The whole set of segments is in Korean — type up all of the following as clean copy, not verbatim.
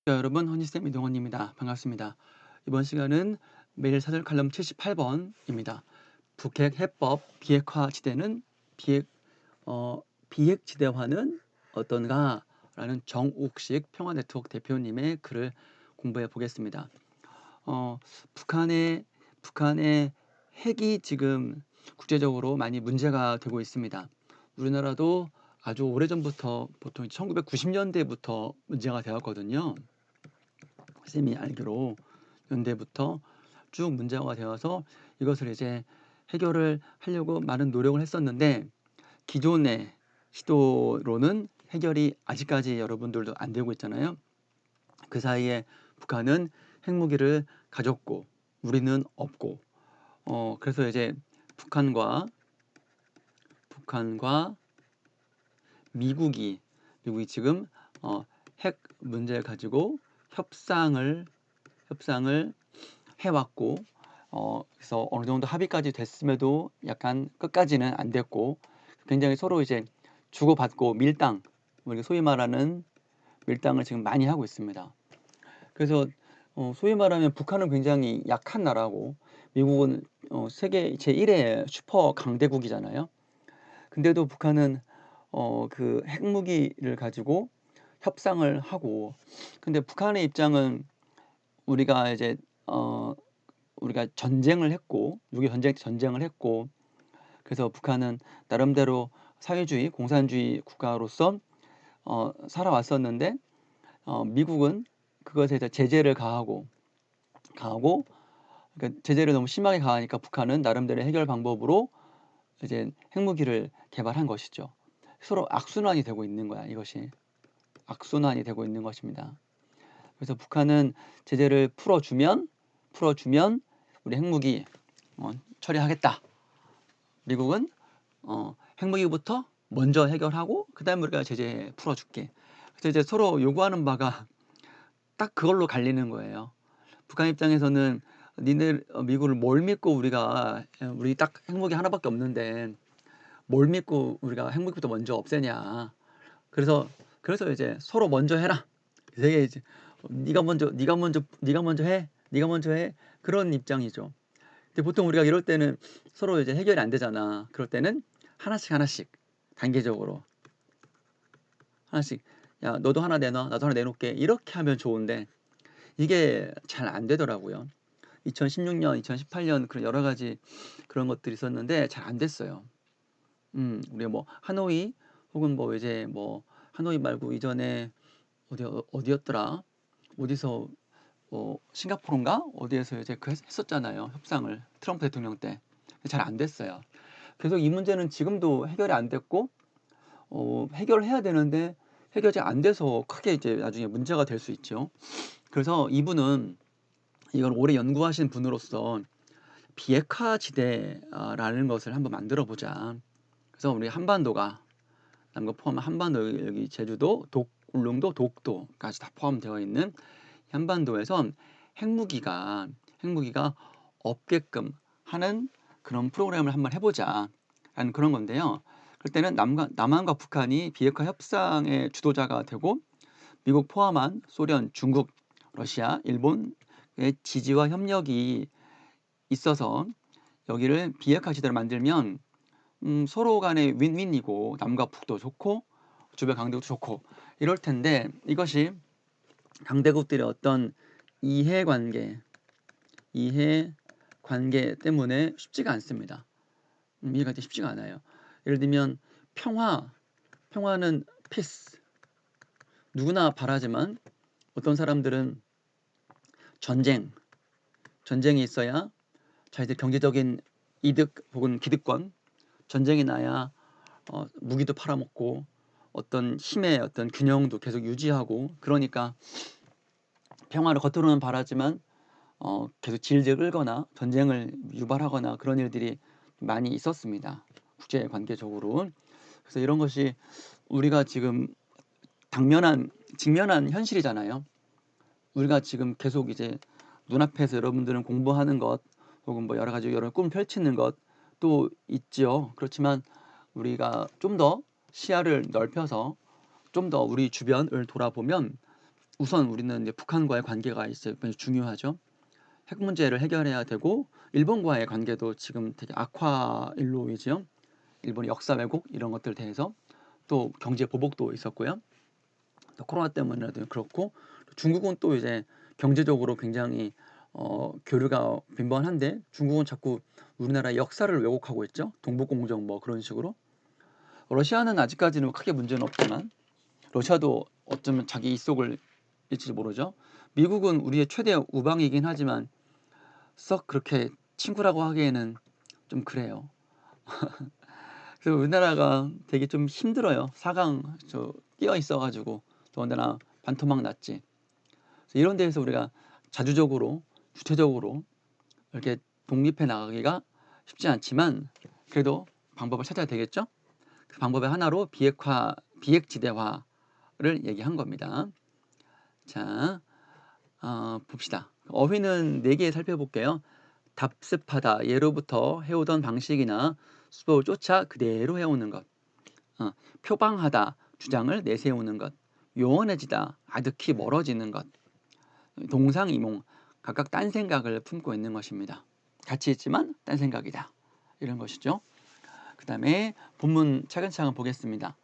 여러분, 허니쌤 이동원입니다. 반갑습니다. 이번 시간은 매일 사설 칼럼 78번입니다. 북핵 해법 비핵화 지대는 비핵지대화는 어떤가? 라는 정욱식 평화네트워크 대표님의 글을 공부해 보겠습니다. 북한의 핵이 지금 국제적으로 많이 문제가 되고 있습니다. 우리나라도 아주 오래전부터 보통 1990년대부터 문제가 되었거든요. 쌤이 알기로 연대부터 쭉 문제가 되어서 이것을 이제 해결을 하려고 많은 노력을 했었는데 기존의 시도로는 해결이 아직까지 여러분들도 안 되고 있잖아요. 그 사이에 북한은 핵무기를 가졌고 우리는 없고 그래서 이제 북한과 미국이 지금 핵 문제를 가지고 협상을 해왔고 그래서 어느 정도 합의까지 됐음에도 약간 끝까지는 안 됐고 굉장히 서로 이제 주고받고 밀당, 우리가 소위 말하는 밀당을 지금 많이 하고 있습니다. 그래서 소위 말하면 북한은 굉장히 약한 나라고 미국은 세계 제1의 슈퍼 강대국이잖아요. 근데도 북한은 그 핵무기를 가지고 협상을 하고, 근데 북한의 입장은 우리가 이제 우리가 전쟁을 했고 6.25 전쟁을 했고 그래서 북한은 나름대로 사회주의 공산주의 국가로서 살아왔었는데 미국은 그것에 대해 제재를 가하고 그러니까 제재를 너무 심하게 가하니까 북한은 나름대로 해결 방법으로 이제 핵무기를 개발한 것이죠. 서로 악순환이 되고 있는 거야. 이것이 악순환이 되고 있는 것입니다. 그래서 북한은 제재를 풀어주면 우리 핵무기 처리하겠다. 미국은 핵무기부터 먼저 해결하고 그다음에 우리가 제재 풀어줄게. 그래서 이제 서로 요구하는 바가 딱 그걸로 갈리는 거예요. 북한 입장에서는 니네 미국을 뭘 믿고 우리 딱 핵무기 하나밖에 없는데 뭘 믿고 우리가 핵무기부터 먼저 없애냐. 그래서 이제 서로 먼저 해라. 되게 이제 네가 먼저 해. 그런 입장이죠. 근데 보통 우리가 이럴 때는 서로 이제 해결이 안 되잖아. 그럴 때는 하나씩 단계적으로 하나씩 야 너도 하나 내놔 나도 하나 내놓을게 이렇게 하면 좋은데 이게 잘 안 되더라고요. 2016년, 2018년 그런 여러 가지 그런 것들이 있었는데 잘 안 됐어요. 우리 뭐 하노이 혹은 뭐 이제 뭐 하노이 말고 이전에 어디였더라? 어디서 싱가포르인가? 어디에서 이제 했었잖아요. 협상을 트럼프 대통령 때. 잘 안 됐어요. 그래서 이 문제는 지금도 해결이 안 됐고 해결해야 되는데 해결이 안 돼서 크게 이제 나중에 문제가 될 수 있죠. 그래서 이분은 이걸 오래 연구하신 분으로서 비핵화 지대라는 것을 한번 만들어 보자. 그래서 우리 한반도가 남과 포함한 한반도 여기 제주도, 울릉도, 독도까지 다 포함되어 있는 한반도에서 핵무기가 없게끔 하는 그런 프로그램을 한번 해보자라는 그런 건데요. 그때는 남한과 북한이 비핵화 협상의 주도자가 되고 미국 포함한 소련, 중국, 러시아, 일본의 지지와 협력이 있어서 여기를 비핵화 시대로 만들면 서로 간에 윈윈이고 남과 북도 좋고 주변 강대국도 좋고 이럴 텐데 이것이 강대국들의 어떤 이해관계 때문에 쉽지가 않습니다. 이해가 쉽지가 않아요. 예를 들면 평화는 피스 누구나 바라지만 어떤 사람들은 전쟁이 있어야 자기들 경제적인 이득 혹은 기득권 전쟁이 나야 무기도 팔아먹고 어떤 힘의 어떤 균형도 계속 유지하고 그러니까 평화를 겉으로는 바라지만 계속 질질 끌거나 전쟁을 유발하거나 그런 일들이 많이 있었습니다. 국제 관계적으로. 그래서 이런 것이 우리가 지금 직면한 현실이잖아요. 우리가 지금 계속 이제 눈앞에서 여러분들은 공부하는 것 혹은 뭐 여러 가지 꿈 펼치는 것도 있지요. 그렇지만 우리가 좀 더 시야를 넓혀서 좀 더 우리 주변을 돌아보면 우선 우리는 이제 북한과의 관계가 이제 굉장히 중요하죠. 핵 문제를 해결해야 되고 일본과의 관계도 지금 되게 악화일로이죠. 일본의 역사 왜곡 이런 것들 대해서 또 경제 보복도 있었고요. 또 코로나 때문에도 그렇고 중국은 또 이제 경제적으로 굉장히 교류가 빈번한데 중국은 자꾸 우리나라의 역사를 왜곡하고 있죠. 동북공정 뭐 그런 식으로. 러시아는 아직까지는 크게 문제는 없지만 러시아도 어쩌면 자기 입속을 일지 모르죠. 미국은 우리의 최대 우방이긴 하지만 썩 그렇게 친구라고 하기에는 좀 그래요. 그래서 우리나라가 되게 좀 힘들어요. 4강 끼어 있어가지고 더군다나 반토막 났지. 그래서 이런 데에서 우리가 자주적으로 주체적으로 이렇게 독립해 나가기가 쉽지 않지만 그래도 방법을 찾아야 되겠죠. 그 방법의 하나로 비핵지대화를 얘기한 겁니다. 자, 봅시다. 어휘는 4개 살펴볼게요. 답습하다, 예로부터 해오던 방식이나 수법을 쫓아 그대로 해오는 것. 표방하다, 주장을 내세우는 것. 요원해지다, 아득히 멀어지는 것. 동상이몽, 각각 딴 생각을 품고 있는 것입니다. 같이 있지만 딴 생각이다. 이런 것이죠. 그 다음에 본문 차근차근 보겠습니다.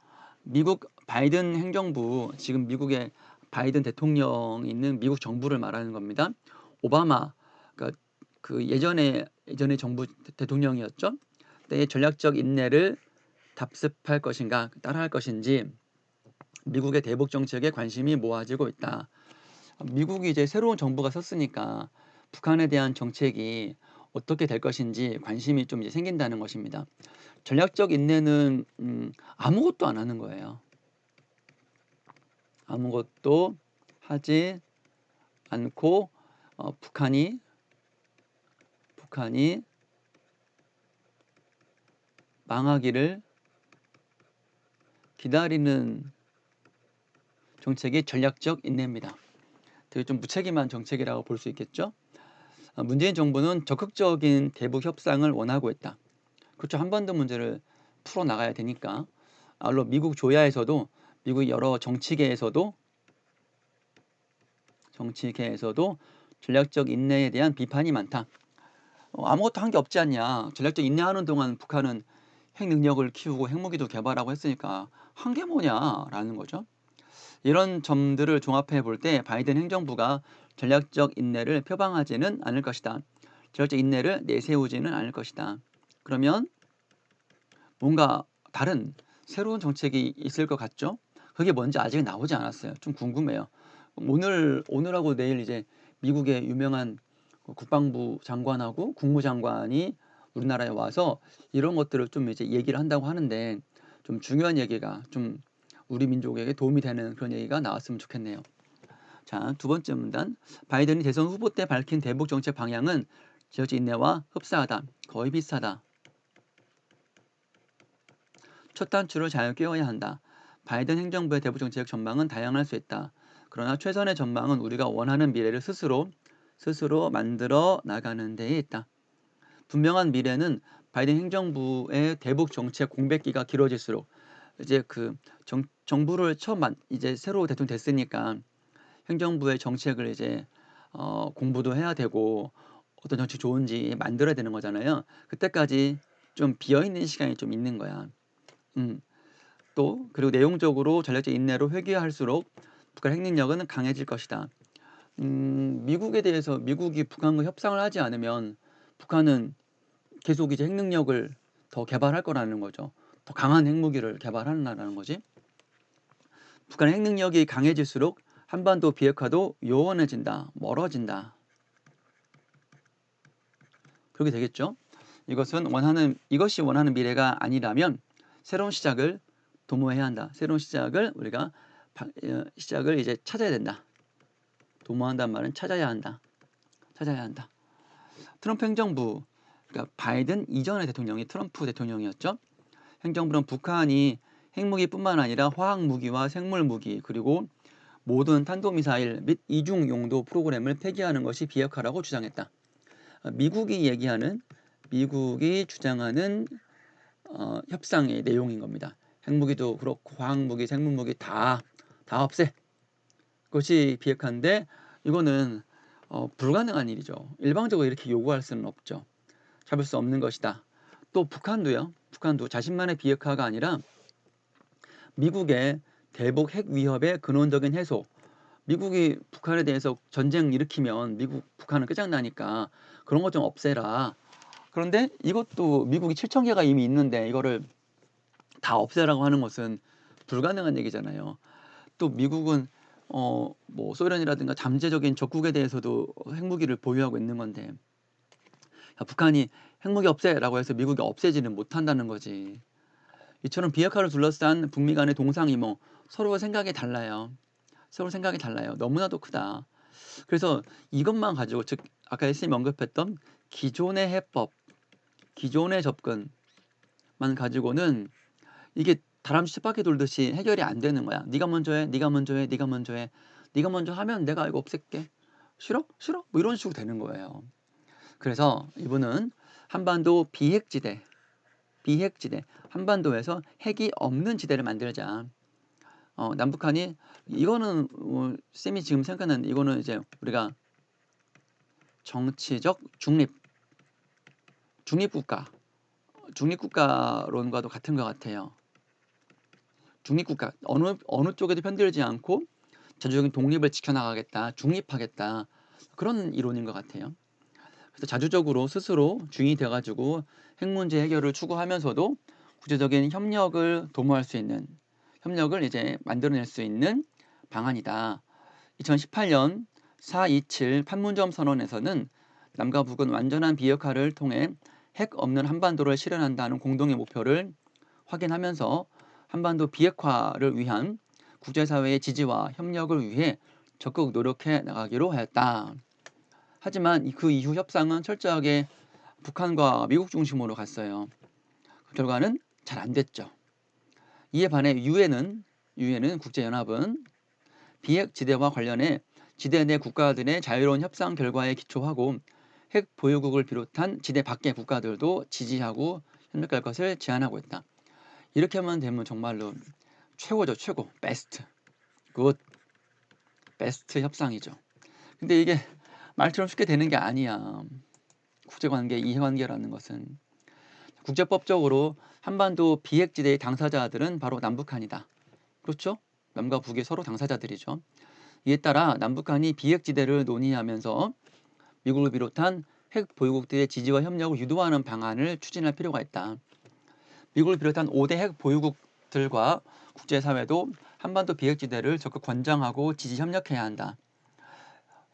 미국 바이든 행정부, 지금 미국의 바이든 대통령이 있는 미국 정부를 말하는 겁니다. 오바마, 그러니까 그 예전에 정부 대통령이었죠. 때의 전략적 인내를 답습할 것인가 따라할 것인지 미국의 대북 정책에 관심이 모아지고 있다. 미국이 이제 새로운 정부가 섰으니까 북한에 대한 정책이 어떻게 될 것인지 관심이 좀 이제 생긴다는 것입니다. 전략적 인내는 아무것도 안 하는 거예요. 아무것도 하지 않고 북한이 망하기를 기다리는 정책이 전략적 인내입니다. 되게 좀 무책임한 정책이라고 볼 수 있겠죠. 문재인 정부는 적극적인 대북 협상을 원하고 있다. 그렇죠. 한반도 문제를 풀어 나가야 되니까. 물론 미국 조야에서도 미국 여러 정치계에서도 전략적 인내에 대한 비판이 많다. 아무것도 한 게 없지 않냐. 전략적 인내하는 동안 북한은 핵 능력을 키우고 핵무기도 개발하고 했으니까 한 게 뭐냐라는 거죠. 이런 점들을 종합해 볼 때 바이든 행정부가 전략적 인내를 표방하지는 않을 것이다. 전략적 인내를 내세우지는 않을 것이다. 그러면 뭔가 다른 새로운 정책이 있을 것 같죠? 그게 뭔지 아직 나오지 않았어요. 좀 궁금해요. 오늘하고 내일 이제 미국의 유명한 국방부 장관하고 국무장관이 우리나라에 와서 이런 것들을 좀 이제 얘기를 한다고 하는데 좀 중요한 얘기가 좀 우리 민족에게 도움이 되는 그런 얘기가 나왔으면 좋겠네요. 자, 두 번째 문단. 바이든이 대선 후보 때 밝힌 대북 정책 방향은 지역적 인내와 흡사하다. 거의 비슷하다. 첫 단추를 잘 꿰어야 한다. 바이든 행정부의 대북 정책 전망은 다양할 수 있다. 그러나 최선의 전망은 우리가 원하는 미래를 스스로 만들어 나가는 데에 있다. 분명한 미래는 바이든 행정부의 대북 정책 공백기가 길어질수록 이제 그 정부를 처음 이제 새로 대통령 됐으니까 행정부의 정책을 이제 공부도 해야 되고 어떤 정책 좋은지 만들어야 되는 거잖아요. 그때까지 좀 비어 있는 시간이 좀 있는 거야. 또 그리고 내용적으로 전략적 인내로 회귀할수록 북한 핵 능력은 강해질 것이다. 미국에 대해서 미국이 북한과 협상을 하지 않으면 북한은 계속 이제 핵 능력을 더 개발할 거라는 거죠. 더 강한 핵무기를 개발하는 거지. 북한의 핵 능력이 강해질수록 한반도 비핵화도 요원해진다, 멀어진다. 그렇게 되겠죠. 이것이 원하는 미래가 아니라면 새로운 시작을 도모해야 한다. 새로운 시작을 우리가 시작을 이제 찾아야 된다. 도모한다는 말은 찾아야 한다. 트럼프 행정부, 그러니까 바이든 이전의 대통령이 트럼프 대통령이었죠. 행정부는 북한이 핵무기뿐만 아니라 화학무기와 생물무기 그리고 모든 탄도미사일 및 이중 용도 프로그램을 폐기하는 것이 비핵화라고 주장했다. 미국이 주장하는 협상의 내용인 겁니다. 핵무기도 그렇고 화학무기, 생물무기 다 없애. 그것이 비핵화인데 이거는 불가능한 일이죠. 일방적으로 이렇게 요구할 수는 없죠. 잡을 수 없는 것이다. 또 북한도요. 북한도 자신만의 비핵화가 아니라 미국의 대북 핵 위협의 근원적인 해소. 미국이 북한에 대해서 전쟁 일으키면 북한은 끝장나니까 그런 것 좀 없애라. 그런데 이것도 미국이 7천 개가 이미 있는데 이거를 다 없애라고 하는 것은 불가능한 얘기잖아요. 또 미국은 뭐 소련이라든가 잠재적인 적국에 대해서도 핵무기를 보유하고 있는 건데 북한이 핵무기 없애라고 해서 미국이 없애지는 못한다는 거지. 이처럼 비핵화를 둘러싼 북미 간의 동상이몽 서로 생각이 달라요. 서로 생각이 달라요. 너무나도 크다. 그래서 이것만 가지고 즉 아까 SM이 언급했던 기존의 해법, 기존의 접근만 가지고는 이게 다람쥐 쳇바퀴 돌듯이 해결이 안 되는 거야. 네가 먼저 해, 네가 먼저 해, 네가 먼저 해. 네가 먼저 하면 내가 이거 없앨게. 싫어? 싫어? 뭐 이런 식으로 되는 거예요. 그래서 이분은 한반도 비핵지대, 한반도에서 핵이 없는 지대를 만들자. 남북한이 이거는 쌤이 지금 생각하는 이거는 이제 우리가 정치적 중립국가론과도 같은 것 같아요. 중립국가 어느 쪽에도 편들지 않고 자주적인 독립을 지켜나가겠다, 중립하겠다 그런 이론인 것 같아요. 그래서 자주적으로 스스로 주인이 돼가지고 핵 문제 해결을 추구하면서도 국제적인 협력을 도모할 수 있는 협력을 이제 만들어낼 수 있는 방안이다. 2018년 4.27 판문점 선언에서는 남과 북은 완전한 비핵화를 통해 핵 없는 한반도를 실현한다는 공동의 목표를 확인하면서 한반도 비핵화를 위한 국제사회의 지지와 협력을 위해 적극 노력해 나가기로 하였다. 하지만 그 이후 협상은 철저하게 북한과 미국 중심으로 갔어요. 그 결과는 잘 안 됐죠. 이에 반해 유엔은 국제연합은 비핵 지대와 관련해 지대 내 국가들의 자유로운 협상 결과에 기초하고 핵 보유국을 비롯한 지대 밖의 국가들도 지지하고 협력할 것을 제안하고 있다. 이렇게만 되면 정말로 최고죠. 최고. 베스트. 굿. 베스트 협상이죠. 근데 이게 말처럼 쉽게 되는 게 아니야. 국제관계, 이해관계라는 것은. 국제법적으로 한반도 비핵지대의 당사자들은 바로 남북한이다. 그렇죠? 남과 북이 서로 당사자들이죠. 이에 따라 남북한이 비핵지대를 논의하면서 미국을 비롯한 핵 보유국들의 지지와 협력을 유도하는 방안을 추진할 필요가 있다. 미국을 비롯한 5대 핵 보유국들과 국제사회도 한반도 비핵지대를 적극 권장하고 지지 협력해야 한다.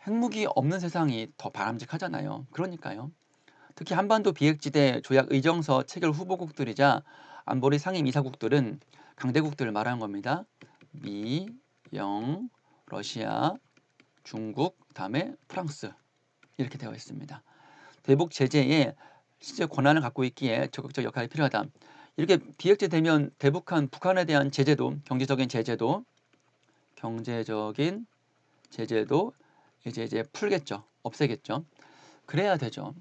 핵무기 없는 세상이 더 바람직하잖아요. 그러니까요. 특히 한반도 비핵지대 조약 의정서 체결 후보국들이자 안보리 상임이사국들은 강대국들을 말하는 겁니다. 미, 영, 러시아, 중국, 다음에 프랑스 이렇게 되어 있습니다. 대북 제재에 실제 권한을 갖고 있기에 적극적 역할이 필요하다. 이렇게 비핵제 되면 대북한 북한에 대한 제재도 경제적인 제재도 이제 풀겠죠. 없애겠죠. 그래야 되죠.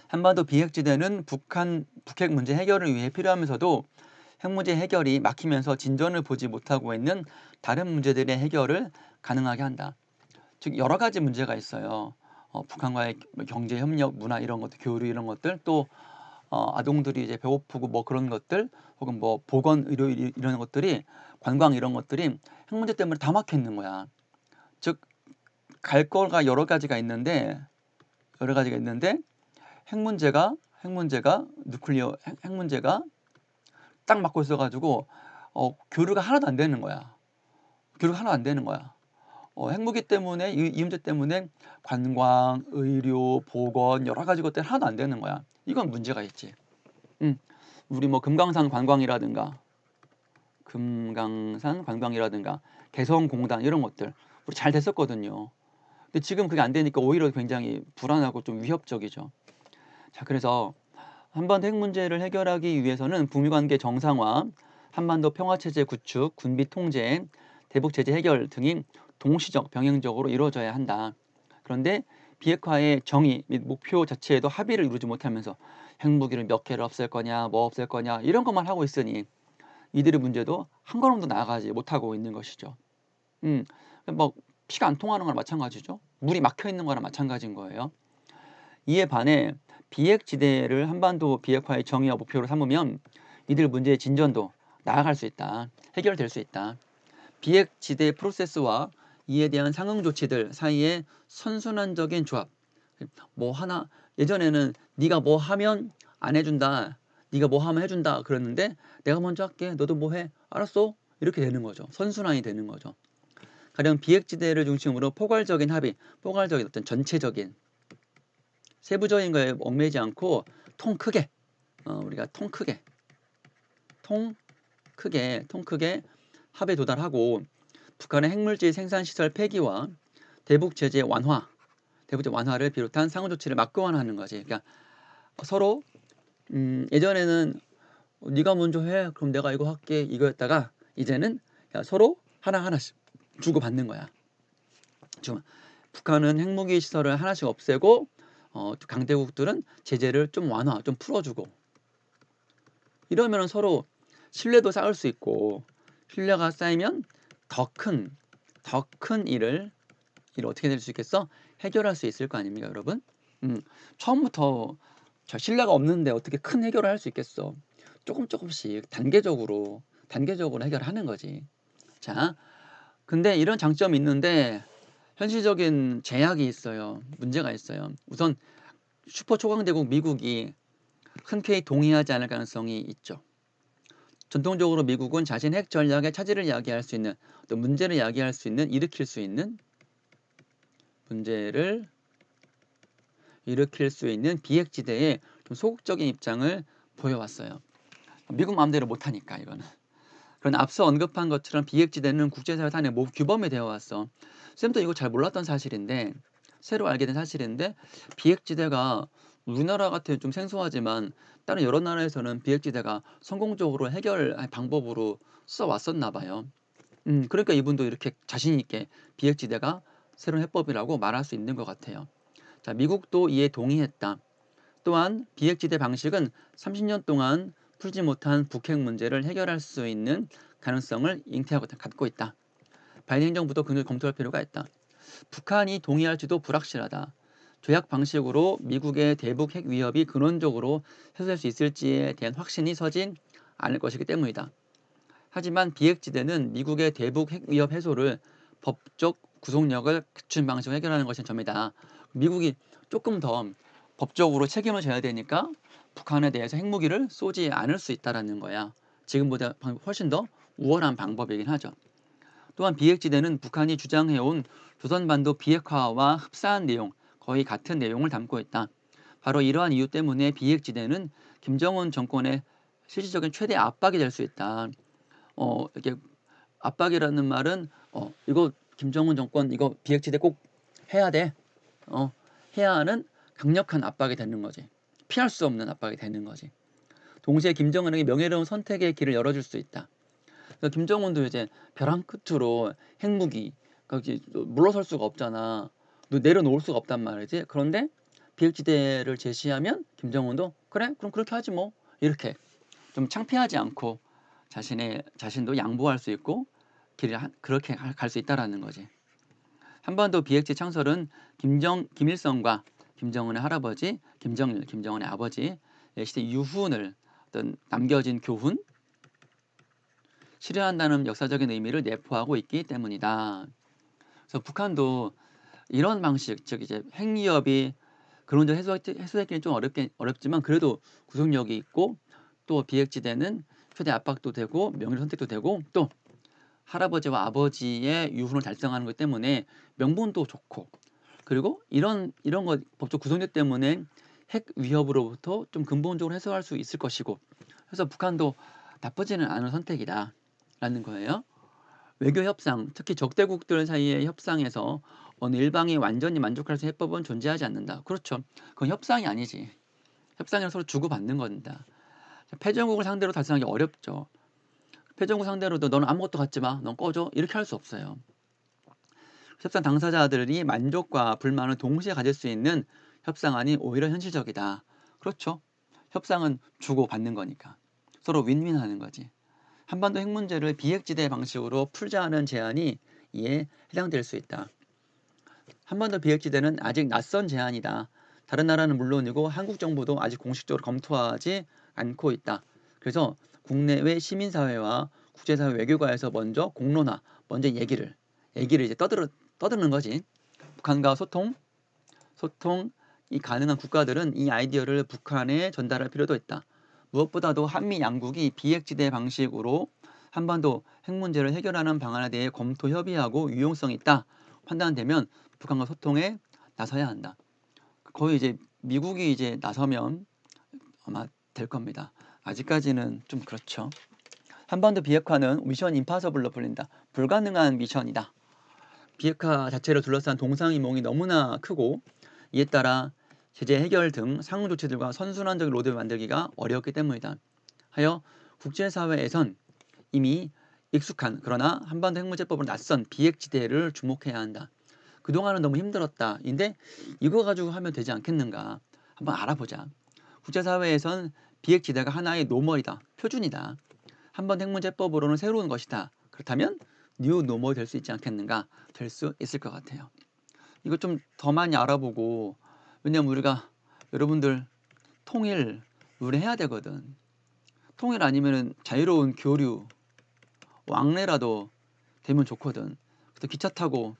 한반도 비핵지대는 북핵 문제 해결을 위해 필요하면서도 핵 문제 해결이 막히면서 진전을 보지 못하고 있는 다른 문제들의 해결을 가능하게 한다. 즉 여러 가지 문제가 있어요. 북한과의 경제 협력, 문화 이런 것들, 교류 이런 것들, 또 아동들이 이제 배고프고 뭐 그런 것들, 혹은 뭐 보건 의료 이런 것들이 관광 이런 것들이 핵 문제 때문에 다 막혀 있는 거야. 즉 갈 거가 여러 가지가 있는데 핵 문제가 딱 막고 있어가지고 교류가 하나도 안 되는 거야. 핵무기 때문에 이 문제 때문에 관광, 의료, 보건 여러 가지 것들 하나도 안 되는 거야. 이건 문제가 있지. 우리 뭐 금강산 관광이라든가 개성공단 이런 것들 우리 잘 됐었거든요. 근데 지금 그게 안 되니까 오히려 굉장히 불안하고 좀 위협적이죠. 자, 그래서 한반도 핵 문제를 해결하기 위해서는 북미 관계 정상화, 한반도 평화체제 구축, 군비 통제, 대북 제재 해결 등이 동시적 병행적으로 이루어져야 한다. 그런데 비핵화의 정의 및 목표 자체에도 합의를 이루지 못하면서 핵무기를 몇 개를 없앨 거냐, 뭐 없앨 거냐 이런 것만 하고 있으니 이들의 문제도 한 걸음도 나아가지 못하고 있는 것이죠. 음, 뭐 피가 안 통하는 거나 마찬가지죠. 물이 막혀 있는 거나 마찬가지인 거예요. 이에 반해 비핵지대를 한반도 비핵화의 정의와 목표로 삼으면 이들 문제의 진전도 나아갈 수 있다. 해결될 수 있다. 비핵지대 프로세스와 이에 대한 상응 조치들 사이의 선순환적인 조합. 뭐 하나 예전에는 네가 뭐 하면 안 해준다. 네가 뭐 하면 해준다. 그랬는데 내가 먼저 할게. 너도 뭐 해? 알았어. 이렇게 되는 거죠. 선순환이 되는 거죠. 가령 비핵지대를 중심으로 포괄적인 합의, 포괄적인 어떤 전체적인 세부적인 거에 얽매이지 않고 통 크게 우리가 통 크게 합에 도달하고 북한의 핵물질 생산 시설 폐기와 대북 제재 완화를 비롯한 상호 조치를 막고하는 거지. 그러니까 서로 예전에는 네가 먼저 해. 그럼 내가 이거 할게. 이거였다가 이제는 서로 하나씩 주고받는 거야. 지금 북한은 핵무기 시설을 하나씩 없애고 강대국들은 제재를 좀 완화, 좀 풀어주고 이러면 서로 신뢰도 쌓을 수 있고 신뢰가 쌓이면 더 큰 일을 어떻게 될 수 있겠어? 해결할 수 있을 거 아닙니까, 여러분? 처음부터 저 신뢰가 없는데 어떻게 큰 해결을 할 수 있겠어? 조금씩 단계적으로 해결하는 거지. 자, 근데 이런 장점이 있는데 현실적인 제약이 있어요. 문제가 있어요. 우선 슈퍼 초강대국 미국이 흔쾌히 동의하지 않을 가능성이 있죠. 전통적으로 미국은 자신 핵 전략의 차질을 이야기할 수 있는 또 문제를 이야기할 수 있는 일으킬 수 있는 비핵지대에 좀 소극적인 입장을 보여왔어요. 미국 마음대로 못하니까 이거는. 그러나 앞서 언급한 것처럼 비핵지대는 국제사회 산의 규범이 되어 왔어. 쌤도 이거 잘 몰랐던 사실인데 새로 알게 된 사실인데 비핵지대가 우리나라 같은 좀 생소하지만 다른 여러 나라에서는 비핵지대가 성공적으로 해결할 방법으로 써왔었나 봐요. 그러니까 이분도 이렇게 자신 있게 비핵지대가 새로운 해법이라고 말할 수 있는 것 같아요. 자, 미국도 이에 동의했다. 또한 비핵지대 방식은 30년 동안 풀지 못한 북핵 문제를 해결할 수 있는 가능성을 갖고 있다. 바이든 행정부도 그걸 검토할 필요가 있다. 북한이 동의할지도 불확실하다. 조약 방식으로 미국의 대북 핵 위협이 근원적으로 해소될 수 있을지에 대한 확신이 서진 않을 것이기 때문이다. 하지만 비핵지대는 미국의 대북 핵 위협 해소를 법적 구속력을 갖춘 방식으로 해결하는 것인 점이다. 미국이 조금 더 법적으로 책임을 져야 되니까 북한에 대해서 핵무기를 쏘지 않을 수 있다라는 거야. 지금보다 훨씬 더 우월한 방법이긴 하죠. 또한 비핵지대는 북한이 주장해온 조선반도 비핵화와 흡사한 내용, 거의 같은 내용을 담고 있다. 바로 이러한 이유 때문에 비핵지대는 김정은 정권의 실질적인 최대 압박이 될 수 있다. 이렇게 압박이라는 말은 이거 김정은 정권 이거 비핵지대 꼭 해야 돼. 해야 하는 강력한 압박이 되는 거지. 피할 수 없는 압박이 되는 거지. 동시에 김정은에게 명예로운 선택의 길을 열어줄 수 있다. 그러니까 김정은도 이제 벼랑 끝으로 핵무기 거기 물러설 수가 없잖아. 너 내려놓을 수가 없단 말이지. 그런데 비핵지대를 제시하면 김정은도 그래 그럼 그렇게 하지 뭐 이렇게 좀 창피하지 않고 자신도 양보할 수 있고 길을 그렇게 갈 수 있다라는 거지. 한반도 비핵지 창설은 김일성과 김정은의 할아버지 김정은의 아버지 시대 유훈을 어떤 남겨진 교훈 실현한다는 역사적인 의미를 내포하고 있기 때문이다. 그래서 북한도 이런 방식, 즉 이제 핵위협이 근원적 해소되기는 좀 어렵지만 그래도 구속력이 있고 또 비핵지대는 최대 압박도 되고 명예로 선택도 되고 또 할아버지와 아버지의 유훈을 달성하는 것 때문에 명분도 좋고 그리고 이런 것 법적 구속력 때문에 핵 위협으로부터 좀 근본적으로 해소할 수 있을 것이고 그래서 북한도 나쁘지는 않은 선택이다라는 거예요. 외교 협상, 특히 적대국들 사이의 협상에서 어느 일방이 완전히 만족할 수 있는 해법은 존재하지 않는다. 그렇죠. 그건 협상이 아니지. 협상이란 서로 주고받는 겁니다. 패전국을 상대로 달성하기 어렵죠. 패전국 상대로도 너는 아무것도 갖지 마, 넌 꺼져 이렇게 할 수 없어요. 협상 당사자들이 만족과 불만을 동시에 가질 수 있는 협상안이 오히려 현실적이다. 그렇죠. 협상은 주고받는 거니까 서로 윈윈하는 거지. 한반도 핵 문제를 비핵지대 방식으로 풀자는 제안이 이에 해당될 수 있다. 한반도 비핵지대는 아직 낯선 제안이다. 다른 나라는 물론이고 한국 정부도 아직 공식적으로 검토하지 않고 있다. 그래서 국내외 시민사회와 국제사회 외교가에서 먼저 공론화, 먼저 얘기를 이제 떠드는 거지. 북한과 소통이 가능한 국가들은 이 아이디어를 북한에 전달할 필요도 있다. 무엇보다도 한미 양국이 비핵지대 방식으로 한반도 핵 문제를 해결하는 방안에 대해 검토 협의하고 유용성이 있다 판단되면 북한과 소통에 나서야 한다. 거의 이제 미국이 이제 나서면 아마 될 겁니다. 아직까지는 좀 그렇죠. 한반도 비핵화는 미션 임파서블로 불린다. 불가능한 미션이다. 비핵화 자체를 둘러싼 동상이몽이 너무나 크고 이에 따라 제재 해결 등 상응 조치들과 선순환적인 로드맵 만들기가 어려웠기 때문이다. 하여 국제사회에선 이미 익숙한 그러나 한반도 핵무제법으로 낯선 비핵지대를 주목해야 한다. 그동안은 너무 힘들었다. 인데 이거 가지고 하면 되지 않겠는가. 한번 알아보자. 국제사회에선 비핵지대가 하나의 노멀이다. 표준이다. 한반도 핵무제법으로는 새로운 것이다. 그렇다면 뉴 노멀이 될 수 있지 않겠는가. 될 수 있을 것 같아요. 이거 좀 더 많이 알아보고 왜냐면 우리가 여러분들 통일 우리 해야 되거든. 통일 아니면은 자유로운 교류 왕래라도 되면 좋거든. 그래서 기차 타고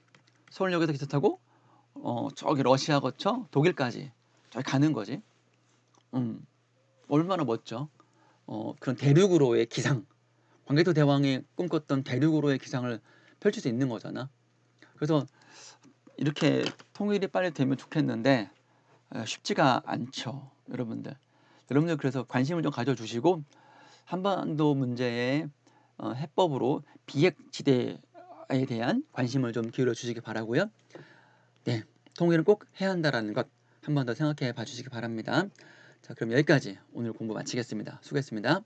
서울역에서 기차 타고 저기 러시아 거쳐 독일까지 저기 가는 거지. 얼마나 멋져. 그런 대륙으로의 기상. 광개토 대왕이 꿈꿨던 대륙으로의 기상을 펼칠 수 있는 거잖아. 그래서 이렇게 통일이 빨리 되면 좋겠는데 쉽지가 않죠, 여러분들. 여러분들 그래서 관심을 좀 가져주시고 한반도 문제의 해법으로 비핵지대에 대한 관심을 좀 기울여 주시기 바라고요. 네, 통일은 꼭 해야 한다라는 것 한 번 더 생각해 봐 주시기 바랍니다. 자, 그럼 여기까지 오늘 공부 마치겠습니다. 수고했습니다.